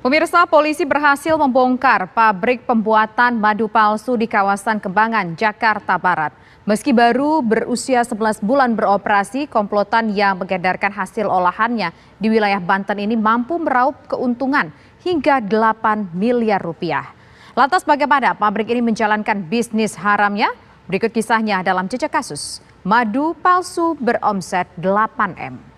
Pemirsa, polisi berhasil membongkar pabrik pembuatan madu palsu di kawasan Kembangan, Jakarta Barat. Meski baru berusia 11 bulan beroperasi, komplotan yang mengedarkan hasil olahannya di wilayah Banten ini mampu meraup keuntungan hingga 8 miliar rupiah. Lantas bagaimana pabrik ini menjalankan bisnis haramnya? Berikut kisahnya dalam Jejak Kasus. Madu palsu beromset 8M.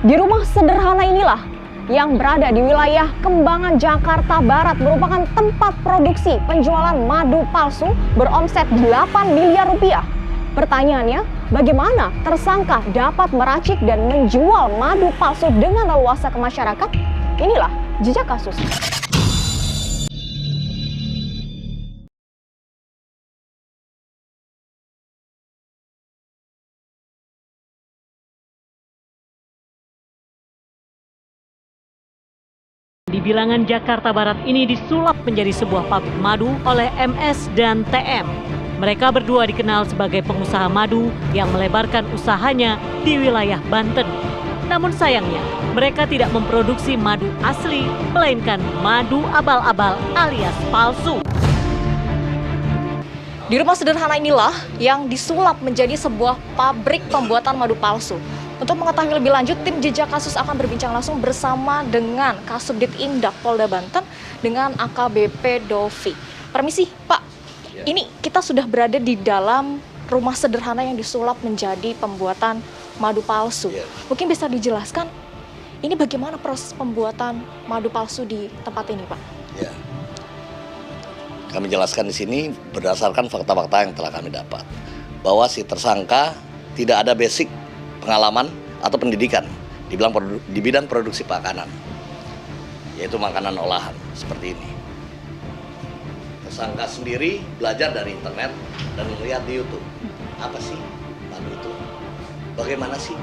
Di rumah sederhana inilah yang berada di wilayah Kembangan, Jakarta Barat merupakan tempat produksi penjualan madu palsu beromset 8 miliar rupiah. Pertanyaannya, bagaimana tersangka dapat meracik dan menjual madu palsu dengan leluasa ke masyarakat? Inilah Jejak Kasus. Di bilangan Jakarta Barat ini disulap menjadi sebuah pabrik madu oleh MS dan TM. Mereka berdua dikenal sebagai pengusaha madu yang melebarkan usahanya di wilayah Banten. Namun sayangnya, mereka tidak memproduksi madu asli, melainkan madu abal-abal alias palsu. Di rumah sederhana inilah yang disulap menjadi sebuah pabrik pembuatan madu palsu. Untuk mengetahui lebih lanjut, tim Jejak Kasus akan berbincang langsung bersama dengan Kasubdit Indak Polda Banten dengan AKBP Dovi. Permisi, Pak. Ya. Ini kita sudah berada di dalam rumah sederhana yang disulap menjadi pembuatan madu palsu. Ya. Mungkin bisa dijelaskan ini bagaimana proses pembuatan madu palsu di tempat ini, Pak? Ya. Kami jelaskan di sini berdasarkan fakta-fakta yang telah kami dapat. Bahwa si tersangka tidak ada basic pengalaman atau pendidikan di bidang produksi makanan, yaitu makanan olahan seperti ini. Tersangka sendiri belajar dari internet dan melihat di YouTube, apa sih madu itu, bagaimana sih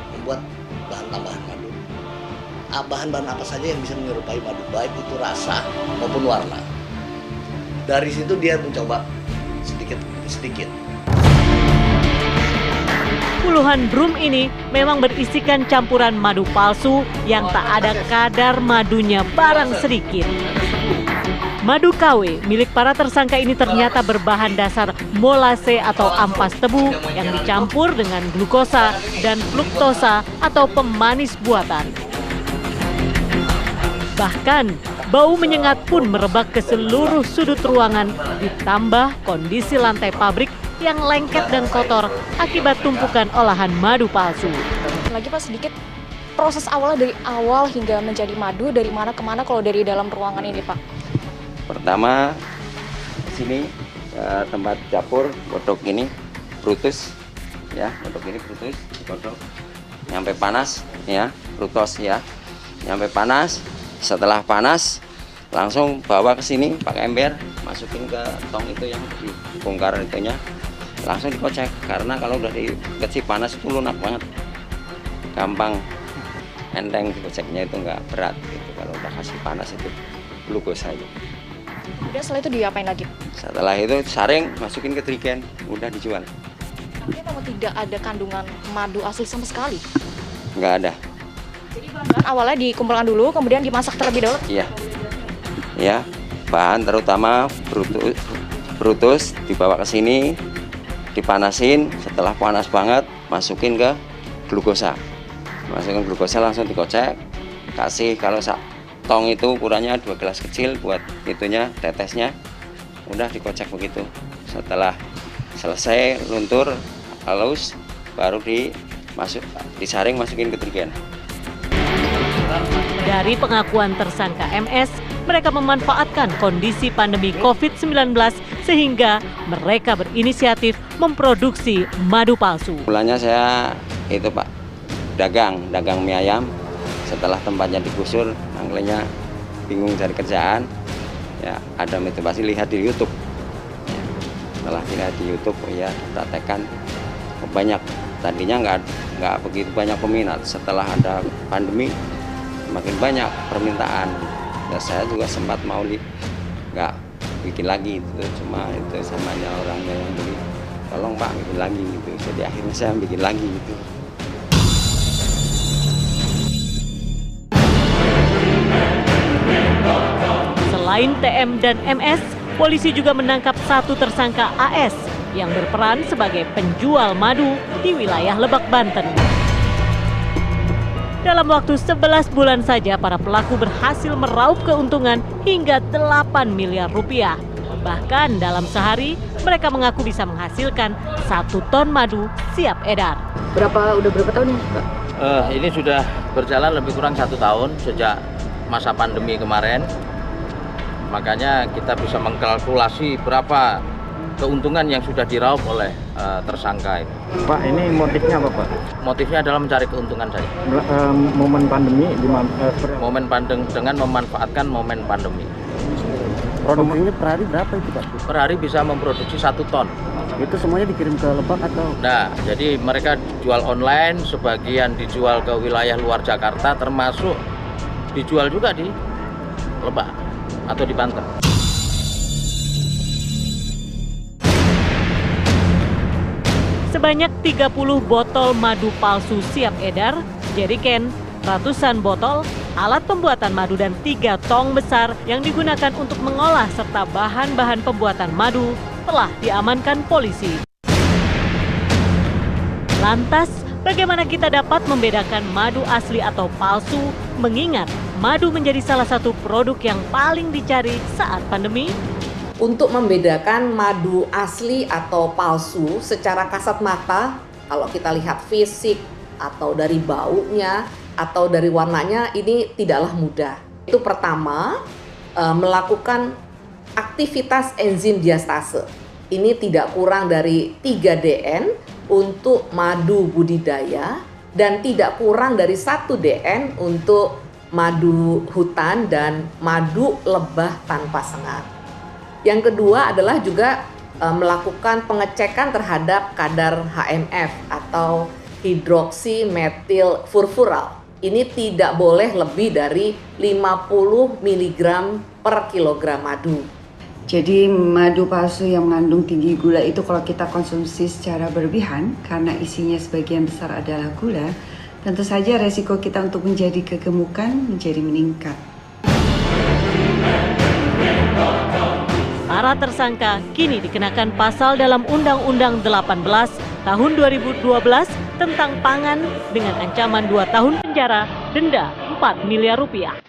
membuat bahan tambahan madu, bahan-bahan apa saja yang bisa menyerupai madu, baik itu rasa maupun warna. Dari situ dia mencoba sedikit demi sedikit. Puluhan drum ini memang berisikan campuran madu palsu yang tak ada kadar madunya barang sedikit. Madu KW milik para tersangka ini ternyata berbahan dasar molase atau ampas tebu yang dicampur dengan glukosa dan fruktosa atau pemanis buatan. Bahkan bau menyengat pun merebak ke seluruh sudut ruangan, ditambah kondisi lantai pabrik yang lengket dan kotor akibat tumpukan olahan madu palsu. Lagi Pak, sedikit proses awalnya dari awal hingga menjadi madu dari mana ke mana kalau dari dalam ruangan ini, Pak? Pertama di sini tempat dapur, kodok ini brutus ya, kodok ini brutus, kodok nyampe panas ya, brutos ya, nyampe panas. Setelah panas langsung bawa ke sini pakai ember, masukin ke tong itu yang dibongkar itunya, langsung dikocek. Karena kalau udah dikasih panas itu lunak banget, gampang, enteng dikoceknya, itu nggak berat gitu. Kalau udah kasih panas itu glukosa aja. Udah, setelah itu diapain lagi? Setelah itu saring, masukin ke trigen, udah dijual. Artinya kamu tidak ada kandungan madu asli sama sekali? Nggak ada. Jadi bahan awalnya dikumpulkan dulu, kemudian dimasak terlebih dahulu? Iya. Ya, bahan terutama brutus dibawa ke sini, dipanasin. Setelah panas banget, masukin ke glukosa. Masukin glukosa langsung dikocek. Kasih kalau tong itu ukurannya 2 gelas kecil buat itunya, tetesnya. Udah dikocek begitu. Setelah selesai luntur halus, baru disaring, masukin ke trigen. Dari pengakuan tersangka MS, mereka memanfaatkan kondisi pandemi COVID-19 sehingga mereka berinisiatif memproduksi madu palsu. Mulanya saya itu Pak, dagang mie ayam. Setelah tempatnya digusur, angglennya bingung cari kerjaan, ya ada motivasi lihat di YouTube. Setelah dilihat di YouTube, ya praktekkan banyak. Tadinya nggak begitu banyak peminat. Setelah ada pandemi, makin banyak permintaan. Dan saya juga sempat mau nggak bikin lagi itu, cuma itu samanya orangnya yang beli, tolong Pak bikin lagi gitu. Jadi akhirnya saya bikin lagi gitu. Selain TM dan MS, polisi juga menangkap satu tersangka AS yang berperan sebagai penjual madu di wilayah Lebak, Banten. Dalam waktu 11 bulan saja, para pelaku berhasil meraup keuntungan hingga 8 miliar rupiah. Bahkan dalam sehari, mereka mengaku bisa menghasilkan 1 ton madu siap edar. Udah berapa tahun ya, Pak? Ini sudah berjalan lebih kurang 1 tahun sejak masa pandemi kemarin. Makanya kita bisa mengkalkulasi berapa keuntungan yang sudah diraup oleh tersangka itu. Pak, ini motifnya apa, Pak? Motifnya adalah mencari keuntungan saja. Momen pandemi Momen dengan memanfaatkan momen pandemi. produksinya per hari berapa itu, Pak? Per hari bisa memproduksi 1 ton. Itu semuanya dikirim ke Lebak atau? Nah, jadi mereka jual online, sebagian dijual ke wilayah luar Jakarta, termasuk dijual juga di Lebak atau di Banten. Sebanyak 30 botol madu palsu siap edar, jeriken, ratusan botol, alat pembuatan madu dan 3 tong besar yang digunakan untuk mengolah serta bahan-bahan pembuatan madu telah diamankan polisi. Lantas, bagaimana kita dapat membedakan madu asli atau palsu, mengingat madu menjadi salah satu produk yang paling dicari saat pandemi? Untuk membedakan madu asli atau palsu secara kasat mata, kalau kita lihat fisik atau dari baunya atau dari warnanya, ini tidaklah mudah. Itu pertama, melakukan aktivitas enzim diastase. Ini tidak kurang dari 3 DN untuk madu budidaya dan tidak kurang dari 1 DN untuk madu hutan dan madu lebah tanpa sengat. Yang kedua adalah juga melakukan pengecekan terhadap kadar HMF atau hidroksimetil furfural. Ini tidak boleh lebih dari 50 mg per kilogram madu. Jadi madu palsu yang mengandung tinggi gula itu kalau kita konsumsi secara berlebihan karena isinya sebagian besar adalah gula, tentu saja resiko kita untuk menjadi kegemukan menjadi meningkat. Para tersangka kini dikenakan pasal dalam Undang-Undang 18 tahun 2012 tentang pangan dengan ancaman 2 tahun penjara, denda 4 miliar rupiah.